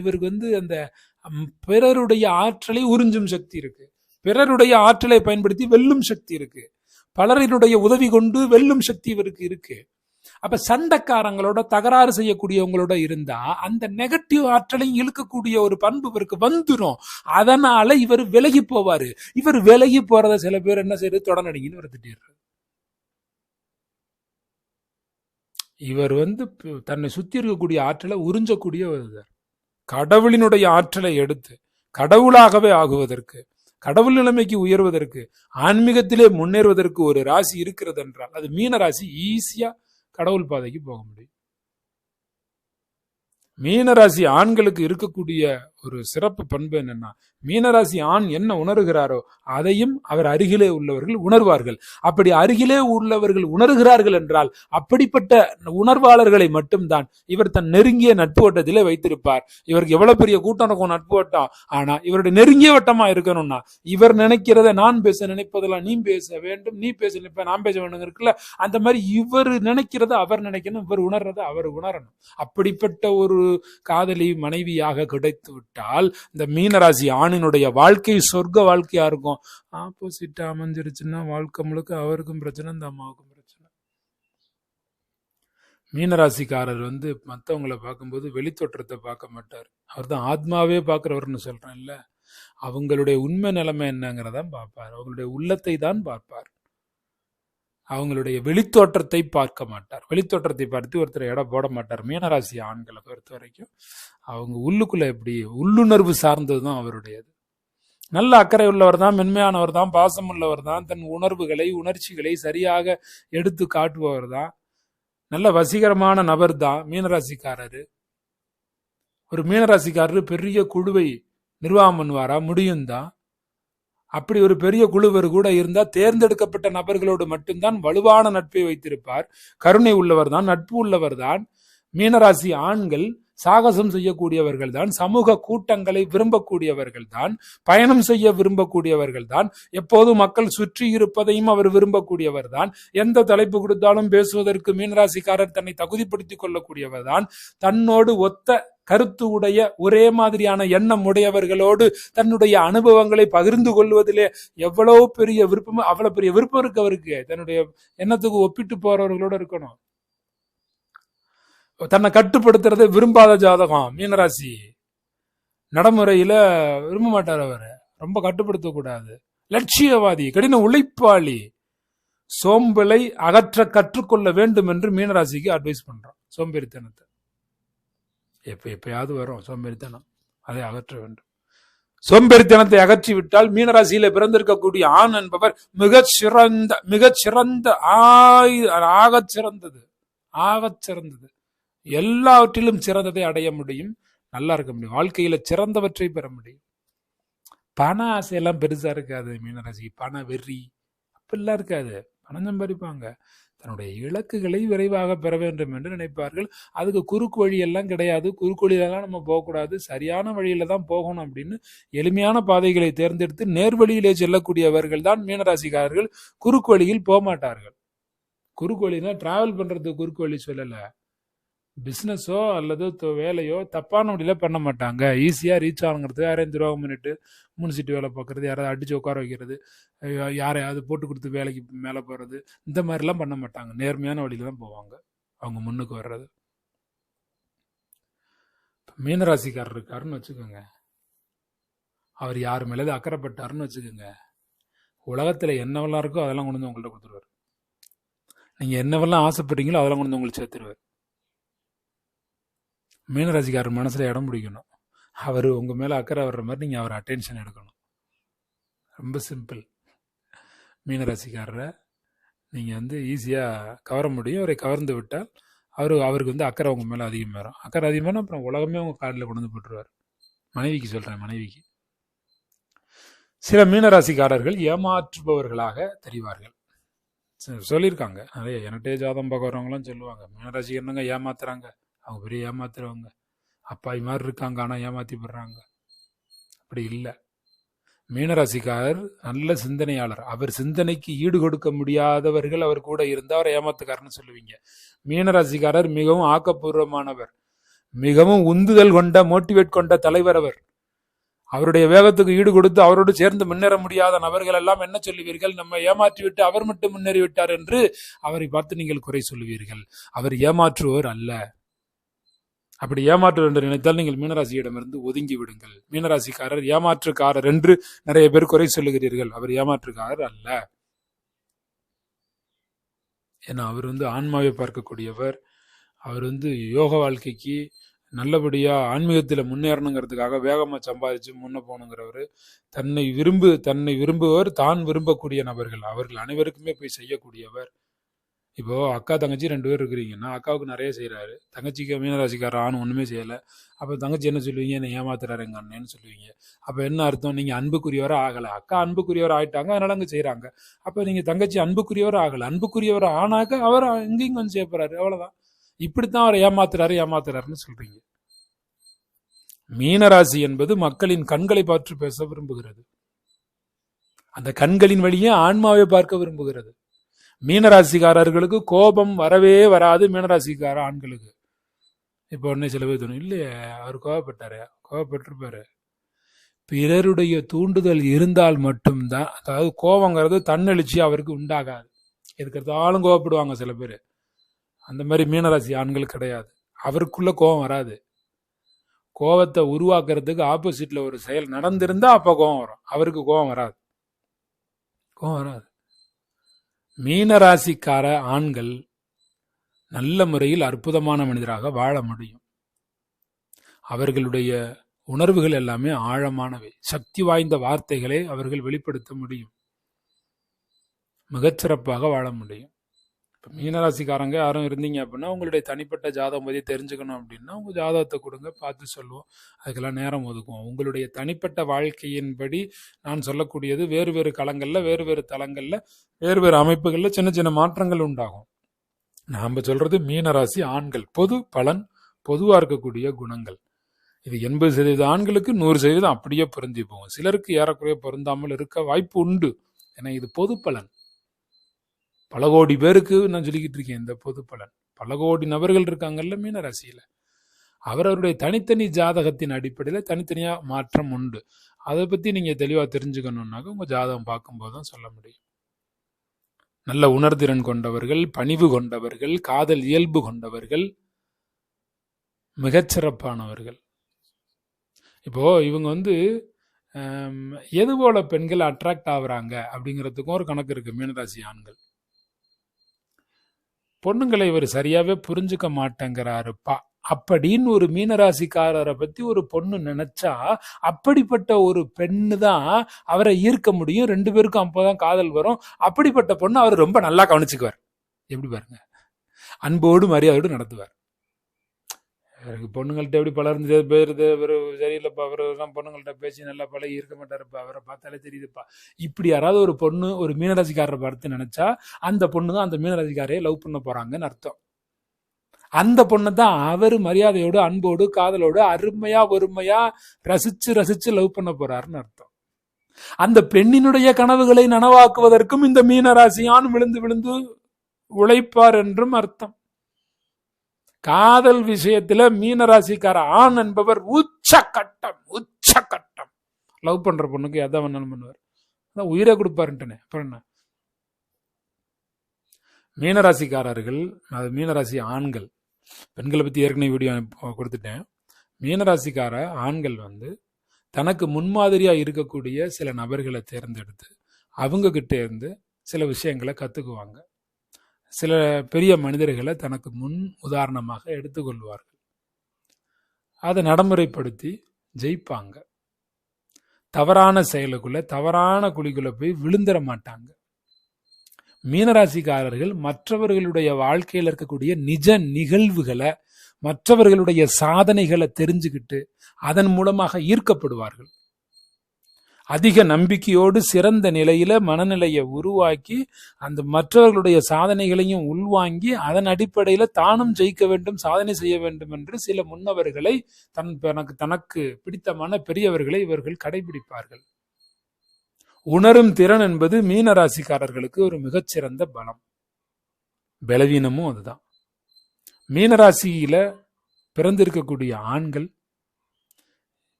இவருக்கு அந்த பிறருடைய ஆற்றலை உறிஞ்சும் சக்தி இருக்கு, பிறருடைய ஆற்றலை பயன்படுத்தி வெல்லும் சக்தி இருக்கு, பலரினுடைய உதவி கொண்டு வெல்லும் சக்தி இவருக்கு இருக்கு. அப்ப சண்டைக்காரங்களோட தகராறு செய்யக்கூடியவங்களோட இருந்தா அந்த நெகட்டிவ் ஆற்றலையும் இழுக்கக்கூடிய ஒரு பண்பு இவருக்கு வந்துடும். அதனால இவர் விலகி போவாரு. இவர் விலகி போறத சில பேர் என்ன செய்யறது, தொடநடிங்கன்னு இவர் திட்டிடுறாரு. இவர் தன்னை சுத்தி இருக்கக்கூடிய ஆற்றலை உறிஞ்சக்கூடிய ஒருவர். கடவுளினுடைய ஆற்றலை எடுத்து கடவுளாகவே ஆகுவதற்கு, கடவுள் நிலைமைக்கு உயர்வதற்கு, ஆன்மீகத்திலே முன்னேறுவதற்கு ஒரு ராசி இருக்கிறது என்றால் அது மீன ராசி. ஈஸியா கடவுள் பாதைக்கு போக முடியும். மீனராசி ஆண்களுக்கு இருக்கக்கூடிய ஒரு சிறப்பு பண்பு என்னன்னா, மீனராசி ஆண் என்ன உணர்கிறாரோ அதையும் அவர் அருகிலே உள்ளவர்கள் உணர்வார்கள். அப்படி அருகிலே உள்ளவர்கள் உணர்கிறார்கள் என்றால் அப்படிப்பட்ட உணர்வாளர்களை மட்டும்தான் இவர் தன் நெருங்கிய நட்பு வட்டத்திலே வைத்திருப்பார். இவருக்கு எவ்வளவு பெரிய கூட்டம் இருக்கும் நட்பு வட்டம், ஆனா இவருடைய நெருங்கிய வட்டமா இருக்கணும்னா இவர் நினைக்கிறத நான் பேச நினைப்பதெல்லாம் நீ பேச வேண்டும், நீ பேச நினைப்ப நான் பேச வேண்டும் இருக்குல்ல, அந்த மாதிரி இவர் நினைக்கிறத அவர் நினைக்கணும், இவர் உணர்றத அவர் உணரணும். அப்படிப்பட்ட ஒரு காதலி மனைவியாக கிடைத்து விட்டால் இந்த மீனராசி ஆணினுடைய வாழ்க்கை சொர்க்க வாழ்க்கையா இருக்கும். ஆப்போசிட்டா அமைஞ்சிருச்சுன்னா வாழ்க்கை முழுக்க அவருக்கும் பிரச்சனை, இந்த அம்மாவுக்கும் பிரச்சனை. மீனராசிக்காரர் மற்றவங்களை பார்க்கும்போது வெளித்தோற்றத்தை பார்க்க மாட்டார். அவர் தான் ஆத்மாவே பார்க்கிறவர்னு சொல்றேன் இல்ல, அவங்களுடைய உண்மை நிலைமை என்னங்கிறதான் பார்ப்பார். அவங்களுடைய உள்ளத்தை தான் பார்ப்பார். அவங்களுடைய வெளித்தோற்றத்தை பார்க்க மாட்டார். வெளித்தோற்றத்தை பார்த்து ஒருத்தர் எடை போட மாட்டார். மீனராசி ஆண்களை பொறுத்த வரைக்கும் அவங்க உள்ளுக்குள்ள எப்படி உள்ளுணர்வு சார்ந்ததுதான் அவருடையது. நல்ல அக்கறை உள்ளவர் தான், மென்மையானவர் தான், பாசம் உள்ளவர் தான், தன் உணர்வுகளை உணர்ச்சிகளை சரியாக எடுத்து காட்டுபவர் தான், நல்ல வசீகரமான நபர் தான் மீனராசிக்காரரு. ஒரு மீனராசிக்காரரு பெரிய குழுவை நிர்வாகம் பண்ணுவாரா? முடியும் தான். அப்படி ஒரு பெரிய குழுவர் கூட இருந்தா தேர்ந்தெடுக்கப்பட்ட நபர்களோடு மட்டும்தான் வலுவான நட்பை வைத்திருப்பார். கருணை உள்ளவர் தான், நட்பு உள்ளவர் தான். மீனராசி ஆண்கள் சாகசம் செய்யக்கூடியவர்கள் தான், சமூக கூட்டங்களை விரும்பக்கூடியவர்கள் தான், பயணம் செய்ய விரும்பக்கூடியவர்கள் தான், எப்போதும் மக்கள் சுற்றி இருப்பதையும் அவர் விரும்பக்கூடியவர் தான், எந்த தலைப்பு கொடுத்தாலும் பேசுவதற்கு மீனராசிக்காரர் தன்னை தகுதிப்படுத்திக் கொள்ளக்கூடியவர் தான், தன்னோடு ஒத்த கருத்து உடைய ஒரே மாதிரியான எண்ணம் உடையவர்களோடு தன்னுடைய அனுபவங்களை பகிர்ந்து கொள்வதிலே எவ்வளவு பெரிய விருப்பம், அவ்வளவு பெரிய விருப்பம் இருக்கு அவருக்கு. தன்னுடைய எண்ணத்துக்கு ஒப்பிட்டு போறவர்களோட இருக்கணும். தன்னை கட்டுப்படுத்துறதை விரும்பாத ஜாதகம் மீனராசி. நடைமுறையில விரும்ப மாட்டார் அவர். ரொம்ப கட்டுப்படுத்தக்கூடாது. லட்சியவாதி, கடின உழைப்பாளி, சோம்பலை அகற்ற கற்றுக்கொள்ள வேண்டும் என்று மீனராசிக்கு அட்வைஸ் பண்றோம். சோம்பேறித்தனத்தை எப்பயாவது வரும் சோம்பேறித்தனம், அதை அகற்ற வேண்டும். சோம்பேறித்தனத்தை அகற்றி விட்டால் மீனராசியில பிறந்திருக்கக்கூடிய ஆண் என்பவர் மிகச்சிறந்த ஆகச் சிறந்தது எல்லாவற்றிலும் சிறந்ததை அடைய முடியும், நல்லா இருக்க முடியும், வாழ்க்கையில சிறந்தவற்றை பெற முடியும். பண ஆசையெல்லாம் பெருசா இருக்காது மீனராசிக்கு. பண வெறி அப்படிலாம் இருக்காது. பணம் சம்பாதிப்பாங்க, தன்னுடைய இலக்குகளை விரைவாக பெற வேண்டும் என்று நினைப்பார்கள். அதுக்கு குறுக்கு வழி எல்லாம் கிடையாது. குறுக்கு வழியிலலாம் நம்ம போகக்கூடாது, சரியான வழியில தான் போகணும் அப்படின்னு எளிமையான பாதைகளை தேர்ந்தெடுத்து நேர்வழியிலே செல்லக்கூடியவர்கள் தான் மீனராசிக்காரர்கள். குறுக்கு வழியில் போக மாட்டார்கள். குறுக்கு வழினா டிராவல் பண்றது குறுக்கு வழி சொல்லல, பிசினஸோ அல்லது வேலையோ தப்பான வழியில பண்ண மாட்டாங்க. ஈஸியா ரீச் ஆகுங்கிறது, யாரையும் துரோகம் பண்ணிட்டு 3 சீட்டு வேலை பார்க்கறது, யாராவது அடிச்சு உட்கார வைக்கிறது, யாரையாவது போட்டு கொடுத்து வேலைக்கு மேலே போறது, இந்த மாதிரிலாம் பண்ண மாட்டாங்க. நேர்மையான வழியில தான் போவாங்க அவங்க முன்னுக்கு வர்றது. மீனராசிக்காரர் இருக்காருன்னு வச்சுக்கோங்க, அவர் யார் மேலே அக்கறைப்பட்டாருன்னு வச்சுக்கோங்க, உலகத்துல என்னவெல்லாம் இருக்கோ அதெல்லாம் கொண்டு வந்து உங்கள்கிட்ட கொடுத்துருவார். நீங்க என்னவெல்லாம் ஆசைப்படுறீங்களோ அதெல்லாம் கொண்டு வந்து உங்களுக்கு சேர்த்துருவார். மீனராசிக்காரர் மனசுல இடம் பிடிக்கணும். அவர் உங்க மேல அக்கறை வர்ற மாதிரி நீங்க அவர் அட்டென்ஷன் எடுக்கணும். ரொம்ப சிம்பிள். மீனராசிக்காரரை நீங்க ஈஸியா கவர முடியும். அவரை கவர்ந்து விட்டால் அவருக்கு அக்கறை உங்க மேல அதிகம் வரும். அக்கறை அதிகமான அப்புறம் உலகமே உங்க காலில் கொண்டு வந்து போட்டுருவார். மனைவிக்கு சொல்றேன், மனைவிக்கு. சில மீனராசிக்காரர்கள் ஏமாற்றுபவர்களாக தெரிவார்கள். சொல்லியிருக்காங்க நிறைய. எனட்டே ஜாதம் பார்க்கறவங்களாம் சொல்லுவாங்க, மீனராசி என்னங்க ஏமாத்துறாங்க, அவங்க பெரிய ஏமாத்துறவங்க, அப்பாவி மாதிரி இருக்காங்க, ஆனா ஏமாத்தி போடுறாங்க. அப்படி இல்லை. மீனராசிக்காரர் நல்ல சிந்தனையாளர். அவர் சிந்தனைக்கு ஈடு கொடுக்க முடியாதவர்கள் அவர் கூட இருந்தால் அவர் ஏமாத்துக்காரன்னு சொல்லுவீங்க. மீனராசிக்காரர் மிகவும் ஆக்கப்பூர்வமானவர், மிகவும் உந்துதல் கொண்ட, மோட்டிவேட் கொண்ட தலைவர் அவர். அவருடைய வேகத்துக்கு ஈடு கொடுத்து அவரோடு சேர்ந்து முன்னேற முடியாத நபர்கள் எல்லாம் என்ன சொல்லுவீர்கள்? நம்ம ஏமாற்றி விட்டு அவர் மட்டும் முன்னேறிவிட்டார் என்று அவரை பார்த்து நீங்கள் குறை சொல்லுவீர்கள். அவர் ஏமாற்றுவோர் அல்ல. அப்படி ஏமாற்று என்று நினைத்தால் நீங்கள் மீனராசியிடமிருந்து ஒதுங்கி விடுங்கள். மீனராசிக்காரர் ஏமாற்றுக்காரர் என்று நிறைய பேர் குறை சொல்லுகிறீர்கள். அவர் ஏமாற்றுக்காரர் அல்ல. ஏன்னா அவர் ஆன்மாவை பார்க்கக்கூடியவர். அவர் யோக வாழ்க்கைக்கு நல்லபடியா ஆன்மீகத்தில் முன்னேறணுங்கிறதுக்காக வேகமா சம்பாதிச்சு முன்ன போகணுங்கிறவர். தன்னை விரும்புவர், தான் விரும்பக்கூடிய நபர்கள் அவர்கள் அனைவருக்குமே போய் செய்யக்கூடியவர். இப்போ அக்கா தங்கச்சி 2 பேர் இருக்கிறீங்கன்னா, அக்காவுக்கு நிறைய செய்கிறாரு, தங்கச்சிக்கு மீனராசிக்கார ஆண் ஒன்றுமே செய்யலை. அப்போ தங்கச்சி என்ன சொல்லுவீங்க? என்னை ஏமாத்துறாரு எங்கள் அண்ணன்னு சொல்லுவீங்க. அப்போ என்ன அர்த்தம்? நீங்கள் அன்புக்குரியவரை ஆகலை. அக்கா அன்புக்குரியவர் ஆகிட்டாங்க, அதனால அங்கே செய்கிறாங்க. அப்போ நீங்கள் தங்கச்சி அன்புக்குரியவர் ஆகலை. அன்புக்குரியவர் ஆனாக்க அவர் எங்கேயும் வந்து செய்ய போறாரு, அவ்வளோதான். இப்படித்தான் அவரை ஏமாத்துறாருன்னு சொல்றீங்க. மீனராசி என்பது மக்களின் கண்களை பார்த்து பேச விரும்புகிறது. அந்த கண்களின் வழியே ஆன்மாவை பார்க்க விரும்புகிறது. மீனராசிக்காரர்களுக்கு கோபம் வரவே வராது. மீனராசிக்கார ஆண்களுக்கு இப்போ உடனே சில பேர் தோணும், இல்லையே அவர் கோபப்பட்டிருப்பாரு. பிறருடைய தூண்டுதல் இருந்தால் மட்டும்தான், அதாவது கோபங்கிறது தன்னெழுச்சி அவருக்கு உண்டாகாது. எதுக்கிறதாலும் கோபப்படுவாங்க சில பேர். அந்த மாதிரி மீனராசி ஆண்கள் கிடையாது. அவருக்குள்ள கோபம் வராது. கோபத்தை உருவாக்குறதுக்கு ஆப்போசிட்ல ஒரு செயல் நடந்திருந்தா அப்ப கோபம் வரும். அவருக்கு கோபம் வராது. மீனராசிக்கார ஆண்கள் நல்ல முறையில் அற்புதமான மனிதராக வாழ முடியும். அவர்களுடைய உணர்வுகள் எல்லாமே ஆழமானவை. சக்தி வாய்ந்த வார்த்தைகளை அவர்கள் வெளிப்படுத்த முடியும். மிகச்சிறப்பாக வாழ முடியும். இப்போ மீனராசிக்காரங்க யாரும் இருந்தீங்க அப்படின்னா, உங்களுடைய தனிப்பட்ட ஜாதகம் பற்றி தெரிஞ்சுக்கணும் அப்படின்னா உங்கள் ஜாதகத்தை கொடுங்க, பார்த்து சொல்லுவோம். அதுக்கெல்லாம் நேரம் ஒதுக்குவோம். உங்களுடைய தனிப்பட்ட வாழ்க்கையின்படி நான் சொல்லக்கூடியது வேறு வேறு களங்களில், வேறு வேறு தளங்களில், வேறு வேறு அமைப்புகளில் சின்ன சின்ன மாற்றங்கள் உண்டாகும். நாம் சொல்றது மீனராசி ஆண்கள் பொது பலன், பொதுவாக இருக்கக்கூடிய குணங்கள். இது 80% ஆண்களுக்கு 100% அப்படியே பொருந்தி போகும். சிலருக்கு ஏறக்குறைய பொருந்தாமல் இருக்க வாய்ப்பு உண்டு. ஏன்னா இது பொது பலன். பல கோடி பேருக்கு நான் சொல்லிக்கிட்டு இருக்கேன் இந்த பொது பலன். பல கோடி நபர்கள் இருக்காங்கல்ல மீனராசியில. அவரவருடைய தனித்தனி ஜாதகத்தின் அடிப்படையில் தனித்தனியா மாற்றம் உண்டு. அதை பத்தி நீங்க தெளிவா தெரிஞ்சுக்கணும்னாக்க உங்க ஜாதகம் பார்க்கும்போது தான் சொல்ல முடியும். நல்ல உணர்திறன் கொண்டவர்கள், பணிவு கொண்டவர்கள், காதல் இயல்பு கொண்டவர்கள், மிகச்சிறப்பானவர்கள். இப்போ இவங்க எது போல பெண்கள் அட்ராக்ட் ஆகுறாங்க அப்படிங்கிறதுக்கும் ஒரு கணக்கு இருக்கு. மீனராசி ஆண்கள் பொண்ணுங்களை இவர் சரியாவே புரிஞ்சுக்க மாட்டேங்கிறாருப்பா அப்படின்னு ஒரு மீனராசிக்காரரை பத்தி ஒரு பொண்ணு நினைச்சா, அப்படிப்பட்ட ஒரு பெண்ணு தான் அவரை ஈர்க்க முடியும். 2 பேருக்கும் அப்போதான் காதல் வரும். அப்படிப்பட்ட பொண்ணு அவர் ரொம்ப நல்லா கவனிச்சுக்குவார். எப்படி பாருங்க, அன்போடு மரியாதையோடு நடத்துவார். பொண்ணுங்கள்ட்ட எப்படி பலர்ந்து போயிருது, இவர் சரியில்லைப்பா, அவர் பொண்ணுங்கள்ட்ட பேசி நல்லா பழகி இருக்க மாட்டாருப்பா, அவரை பார்த்தாலே தெரியுதுப்பா. இப்படி யாராவது ஒரு பொண்ணு ஒரு மீனராசிக்காரரை பார்த்து நினைச்சா, அந்த பொண்ணு தான் அந்த மீனராசிக்காரையே லவ் பண்ண போறாங்கன்னு அர்த்தம். அந்த பொண்ணை தான் அவர் மரியாதையோடு, அன்போடு, காதலோடு அருமையா ஒருமையா ரசிச்சு லவ் பண்ண போறாருன்னு அர்த்தம். அந்த பெண்ணினுடைய கனவுகளை நனவாக்குவதற்கும் இந்த மீனராசியான் விழுந்து உழைப்பார் என்றும் அர்த்தம். காதல் விஷயத்துல மீனராசிக்கார ஆண் என்பவர் உச்சகட்டம். லவ் பண்ற பொண்ணுக்கு எதை வேணாலும் பண்ணுவார், உயிரை கொடுப்பாருன்ட்டனே. அப்புறம் என்ன? மீனராசிக்காரர்கள், அது மீனராசி ஆண்கள், பெண்களை பத்தி ஏற்கனவே வீடியோ கொடுத்துட்டேன். மீனராசிக்கார ஆண்கள் தனக்கு முன்மாதிரியா இருக்கக்கூடிய சில நபர்களை தேர்ந்தெடுத்து அவங்க கிட்ட இருந்து சில விஷயங்களை கத்துக்குவாங்க. சில பெரிய மனிதர்களை தனக்கு முன் உதாரணமாக எடுத்துக்கொள்வார்கள். அதை நடைமுறைப்படுத்தி ஜெயிப்பாங்க. தவறான செயலுக்குள்ள, தவறான குழிக்குள்ள போய் விழுந்துட மாட்டாங்க. மீனராசிக்காரர்கள் மற்றவர்களுடைய வாழ்க்கையில் இருக்கக்கூடிய நிஜ நிகழ்வுகளை, மற்றவர்களுடைய சாதனைகளை தெரிஞ்சுக்கிட்டு அதன் மூலமாக ஈர்க்கப்படுவார்கள். அதிக நம்பிக்கையோடு சிறந்த நிலையில மனநிலையை உருவாக்கி அந்த மற்றவர்களுடைய சாதனைகளையும் உள்வாங்கி அதன் அடிப்படையில தானும் ஜெயிக்க வேண்டும், சாதனை செய்ய வேண்டும் என்று சில முன்னவர்களை, தனக்கு பிடித்தமான பெரியவர்களை இவர்கள் கடைபிடிப்பார்கள். உணரும் திறன் என்பது மீனராசிக்காரர்களுக்கு ஒரு மிகச்சிறந்த பலம். பலவீனமும் அதுதான். மீனராசியில பிறந்திருக்கக்கூடிய ஆண்கள்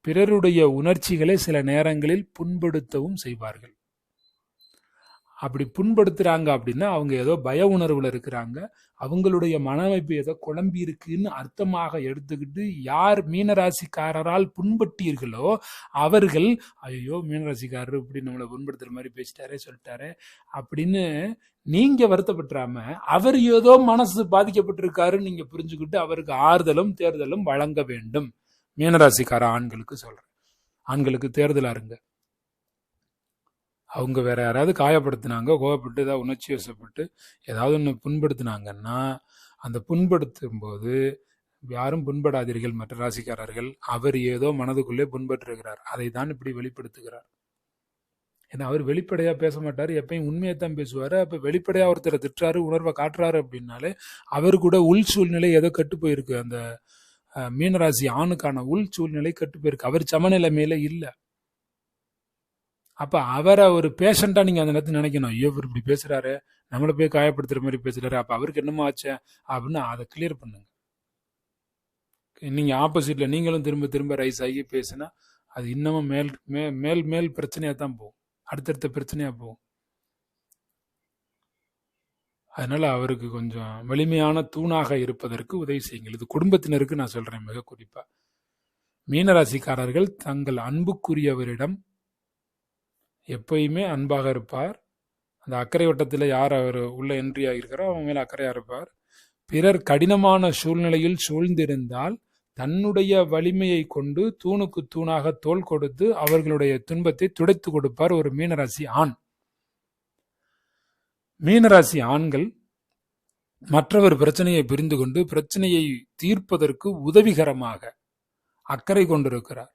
பிறருடைய உணர்ச்சிகளை சில நேரங்களில் புண்படுத்தவும் செய்வார்கள். அப்படி புண்படுத்துறாங்க அப்படின்னா அவங்க ஏதோ பய உணர்வுல இருக்கிறாங்க, அவங்களுடைய மனமைப்பு ஏதோ குழம்பி இருக்குன்னு அர்த்தமாக எடுத்துக்கிட்டு யார் மீனராசிக்காரரால் புண்பட்டீர்களோ அவர்கள், ஐயோ மீனராசிக்காரர் இப்படி நம்மளை புண்படுத்துற மாதிரி பேசிட்டாரே சொல்லிட்டாரே அப்படின்னு நீங்க வருத்தப்பட்டுறாம, அவர் ஏதோ மனசு பாதிக்கப்பட்டிருக்காருன்னு நீங்க புரிஞ்சுக்கிட்டு அவருக்கு ஆறுதலும் தேர்தலும் வழங்க வேண்டும். மீனராசிக்கார ஆண்களுக்கு சொல்றேன், ஆண்களுக்கு தேர்தலா இருங்க. அவங்க வேற யாராவது காயப்படுத்தினாங்க, கோவப்பட்டு ஏதாவது உணர்ச்சி வசப்பட்டு ஏதாவது ஒன்று புண்படுத்தினாங்கன்னா, அந்த புண்படுத்தும் போது யாரும் புண்படாதீர்கள் மற்ற ராசிக்காரர்கள், அவர் ஏதோ மனதுக்குள்ளே புண்பட்டிருக்கிறார், அதை தான் இப்படி வெளிப்படுத்துகிறார். ஏன்னா அவர் வெளிப்படையா பேச மாட்டாரு, எப்பயும் உண்மையைத்தான் பேசுவாரு. அப்ப வெளிப்படையா ஒருத்தரை திட்டுறாரு, உணர்வை காட்டுறாரு அப்படின்னாலே அவர் கூட உள் சூழ்நிலை ஏதோ கெட்டு போயிருக்கு. அந்த மீனராசி ஆணுக்கான உள் சூழ்நிலை கெட்டு போயிருக்கு. அவர் சமநிலைமையில இல்ல. அப்ப அவரை ஒரு பேஷண்டா நீங்க அந்த நேரத்தில் நினைக்கணும். ஐயோ இவர் இப்படி பேசுறாரு, நம்மளை போய் காயப்படுத்துற மாதிரி பேசுறாரு, அப்ப அவருக்கு என்னமோ ஆச்சு அப்படின்னு அதை கிளியர் பண்ணுங்க. நீங்க ஆப்போசிட்ல நீங்களும் திரும்ப திரும்ப ரைஸ் ஆகி பேசினா அது இன்னமும் மேல் மேல் மேல் பிரச்சனையா தான் போகும், அடுத்தடுத்த பிரச்சனையா போகும். அதனால அவருக்கு கொஞ்சம் வலிமையான தூணாக இருப்பதற்கு உதவி செய்யுங்கள். இது குடும்பத்தினருக்கு நான் சொல்றேன். மிக குறிப்பா மீனராசிக்காரர்கள் தங்கள் அன்புக்குரியவரிடம் எப்பயுமே அன்பாக இருப்பார். அந்த அக்கறை வட்டத்தில் யார் அவர் உள்ள என்ட்ரி ஆகியிருக்காரோ அவங்க மேல அக்கறையா இருப்பார். பிறர் கடினமான சூழ்நிலையில் சூழ்ந்திருந்தால் தன்னுடைய வலிமையை கொண்டு தூணுக்கு தூணாக தோள் கொடுத்து அவர்களுடைய துன்பத்தை துடைத்து கொடுப்பார் ஒரு மீனராசி ஆண். மீனராசி ஆண்கள் மற்றவர் பிரச்சனையை புரிந்து கொண்டு பிரச்சனையை தீர்ப்பதற்கு உதவிகரமாக அக்கறை கொண்டிருக்கிறார்.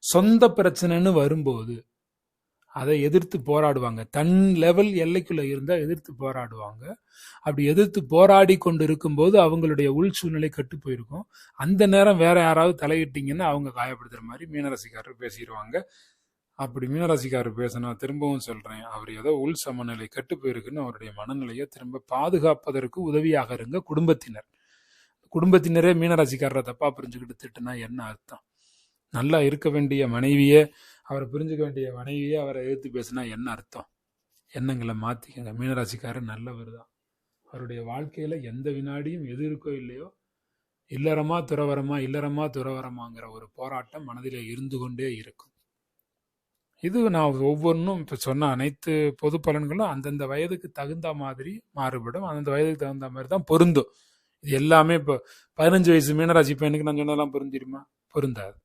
சொந்த பிரச்சனைன்னு வரும்போது அதை எதிர்த்து போராடுவாங்க. தன் லெவல் எல்லைக்குள்ள இருந்தா எதிர்த்து போராடுவாங்க. அப்படி எதிர்த்து போராடி கொண்டு இருக்கும்போது அவங்களுடைய உள் சூழ்நிலை கட்டு போயிருக்கும். அந்த நேரம் வேற யாராவது தலையிட்டீங்கன்னா அவங்க காயப்படுத்துற மாதிரி மீனராசிக்காரர் பேசிடுவாங்க. அப்படி மீனராசிக்காரர் பேசினா திரும்பவும் சொல்றேன், அவர் ஏதோ உள் சமநிலை கட்டு போயிருக்குன்னு அவருடைய மனநிலையை திரும்ப பாதுகாப்பதற்கு உதவியாக இருங்க குடும்பத்தினர். குடும்பத்தினரே மீனராசிக்காரரை தப்பா புரிஞ்சுக்கிட்டு திட்டுனா என்ன அர்த்தம்? நல்லா இருக்க வேண்டிய மனைவியே, அவரை புரிஞ்சுக்க வேண்டிய மனைவியே அவரை எதிர்த்து பேசினா என்ன அர்த்தம்? எண்ணங்களை மாத்திக்கங்க. மீனராசிக்காரர் நல்லவர் தான். அவருடைய வாழ்க்கையில எந்த வினாடியும் எது இருக்கோ இல்லையோ இல்லறமா துறவரமா இல்லறமா துறவரமாங்கிற ஒரு போராட்டம் மனதிலே இருந்து கொண்டே இருக்கும். இது நான் ஒவ்வொன்றும் இப்போ சொன்ன அனைத்து பொது பலன்களும் அந்தந்த வயதுக்கு தகுந்த மாதிரி மாறுபடும். அந்தந்த வயதுக்கு தகுந்த மாதிரி தான் பொருந்தும். இது எல்லாமே இப்போ 15 வயசு மீனராசி பையனுக்கு நான் சொன்னதெல்லாம் பொருந்திருமா? பொருந்தாது.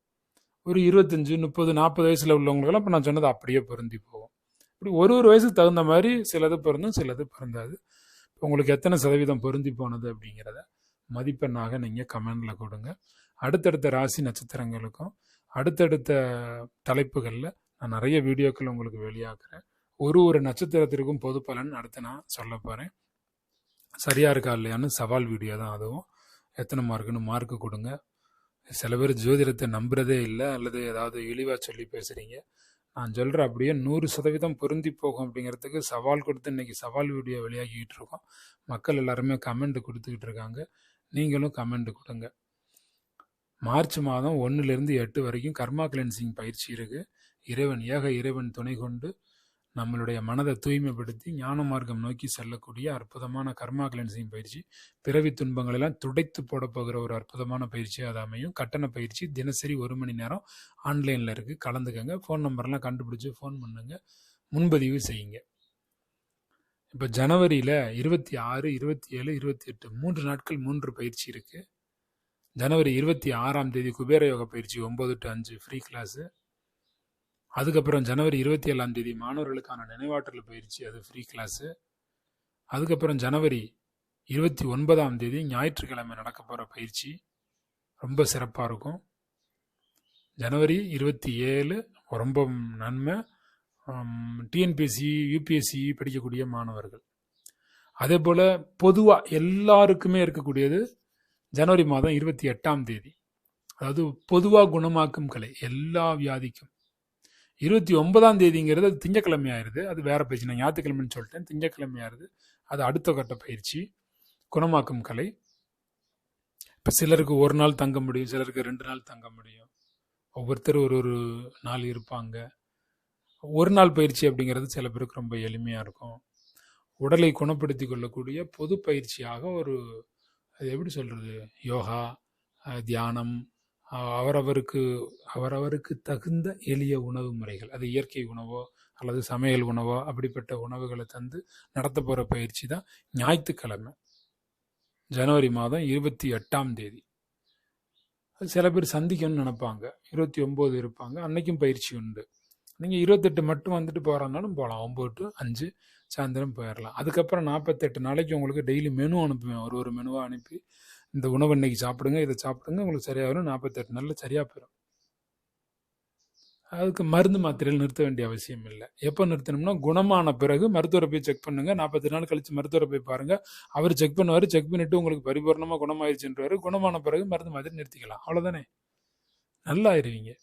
ஒரு 25, 30, 40 வயசுல உள்ளவங்களுக்கெல்லாம் இப்போ நான் சொன்னது அப்படியே பொருந்தி போகும். இப்படி ஒரு வயசுக்கு தகுந்த மாதிரி சிலது பொருந்தும், சிலது பொருந்தாது. உங்களுக்கு எத்தனை சதவீதம் பொருந்தி போனது அப்படிங்கிறத மதிப்பெண்ணாக நீங்கள் கமெண்ட்ல கொடுங்க. அடுத்தடுத்த ராசி நட்சத்திரங்களுக்கும் அடுத்தடுத்த தலைப்புகளில் நான் நிறைய வீடியோக்கள் உங்களுக்கு வெளியாக்குறேன். ஒரு நட்சத்திரத்திற்கும் பொது பலன் அடுத்து நான் சொல்ல போகிறேன். சரியா இருக்கா இல்லையான்னு சவால் வீடியோ தான் அதுவும். எத்தனை மார்க்குன்னு மார்க்கு கொடுங்க. சில பேர் ஜோதிடத்தை நம்புறதே இல்லை, அல்லது ஏதாவது இழிவாக சொல்லி பேசுகிறீங்க. நான் சொல்கிறேன் அப்படியே 100% பொருந்தி போகும் அப்படிங்கிறதுக்கு சவால் கொடுத்து இன்னைக்கு சவால் வீடியோ வெளியாகிக்கிட்டு இருக்கோம். மக்கள் எல்லாருமே கமெண்ட் கொடுத்துக்கிட்டு இருக்காங்க. நீங்களும் கமெண்ட் கொடுங்க. மார்ச் மாதம் 1லிருந்து 8 வரைக்கும் கர்மா கிளென்சிங் பயிற்சி இருக்கு. இறைவன் துணை கொண்டு நம்மளுடைய மனதை தூய்மைப்படுத்தி ஞான மார்க்கம் நோக்கி செல்லக்கூடிய அற்புதமான கர்மா கிளென்சிங் பயிற்சி. பிறவி துன்பங்கள் எல்லாம் துடைத்து போட போகிற ஒரு அற்புதமான பயிற்சி அது அமையும். கட்டண பயிற்சி, தினசரி 1 மணி நேரம் ஆன்லைனில் இருக்கு. கலந்துக்கங்க. ஃபோன் நம்பர்லாம் கண்டுபிடிச்சு ஃபோன் பண்ணுங்க, முன்பதிவு செய்யுங்க. இப்போ ஜனவரியில் 26, 27, 28 3 நாட்கள் 3 பயிற்சி இருக்கு. ஜனவரி 26ஆம் தேதி குபேர யோக பயிற்சி 9 to 5 ஃப்ரீ கிளாஸு. அதுக்கப்புறம் ஜனவரி 27ஆம் தேதி மாணவர்களுக்கான நினைவாற்றல் பயிற்சி, அது ஃப்ரீ கிளாஸு. அதுக்கப்புறம் ஜனவரி 29ஆம் தேதி ஞாயிற்றுக்கிழமை நடக்க போகிற பயிற்சி ரொம்ப சிறப்பாக இருக்கும். ஜனவரி 27 ரொம்ப நன்மை. டிஎன்பிஎஸ்சி, யூபிஎஸ்சி படிக்கக்கூடிய மாணவர்கள். அதே போல் பொதுவாக எல்லாருக்குமே இருக்கக்கூடியது ஜனவரி மாதம் 28ஆம் தேதி, அதாவது பொதுவாக குணமாக்கும் கலை எல்லா வியாதிக்கும். 29ஆம் தேதிங்கிறது அது திங்கக்கிழமை ஆயிருது. அது வேற பயிற்சி. நான் ஞாயிற்றுக்கிழமைன்னு சொல்லிட்டேன், திங்கக்கிழமை ஆயிருது. அது அடுத்த கட்ட பயிற்சி, குணமாக்கும் கலை. இப்போ சிலருக்கு 1 நாள் தங்க முடியும், சிலருக்கு 2 நாள் தங்க முடியும். ஒவ்வொருத்தர் ஒரு நாள் இருப்பாங்க. 1 நாள் பயிற்சி அப்படிங்கிறது சில பேருக்கு ரொம்ப எளிமையாக இருக்கும். உடலை குணப்படுத்தி கொள்ளக்கூடிய பொது பயிற்சியாக அது எப்படி சொல்றது, யோகா, தியானம், அவரவருக்கு தகுந்த எளிய உணவு முறைகள், அது இயற்கை உணவோ அல்லது சமையல் உணவோ அப்படிப்பட்ட உணவுகளை தந்து நடத்த போகிற பயிற்சி தான் ஞாயிற்றுக்கிழமை ஜனவரி மாதம் 28ஆம் தேதி. சில பேர் சந்திக்கணும்னு நினைப்பாங்க, 29 இருப்பாங்க, அன்னைக்கும் பயிற்சி உண்டு. நீங்கள் 28 மட்டும் வந்துட்டு போகிறதுனாலும் போகலாம். 9 to 5 சாயந்தரம் போயிடலாம். அதுக்கப்புறம் 48 நாளைக்கு உங்களுக்கு டெய்லி மெனு அனுப்புவேன். ஒரு மெனுவாக அனுப்பி இந்த உணவு இன்னைக்கு சாப்பிடுங்க, இதை சாப்பிடுங்க, உங்களுக்கு சரியாக வரும். 48 நாளில் சரியாக போயிடும். அதுக்கு மருந்து மாத்திரையில் நிறுத்த வேண்டிய அவசியம் இல்லை. எப்போ நிறுத்தணும்னா குணமான பிறகு மருத்துவரை போய் செக் பண்ணுங்க. 48 நாள் கழிச்சு மருத்துவரை போய் பாருங்க. அவர் செக் பண்ணுவார். செக் பண்ணிட்டு உங்களுக்கு பரிபூர்ணமாக குணமாயிருச்சுன்றாரு. குணமான பிறகு மருந்து மாத்திரை நிறுத்திக்கலாம். அவ்வளோதானே, நல்லா ஆயிருவீங்க.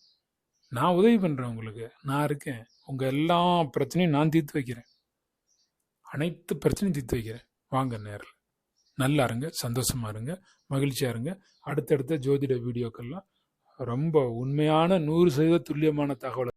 நான் உதவி பண்ணுறேன் உங்களுக்கு. நான் இருக்கேன். உங்கள் எல்லா பிரச்சனையும் நான் தீர்த்து வைக்கிறேன். அனைத்து பிரச்சனையும் தீர்த்து வைக்கிறேன். வாங்க நேரில். நல்லா இருங்க, சந்தோஷமா இருங்க, மகிழ்ச்சியா இருங்க. அடுத்தடுத்த ஜோதிட வீடியோக்கள்லாம் ரொம்ப உண்மையான 100% துல்லியமான தகவல்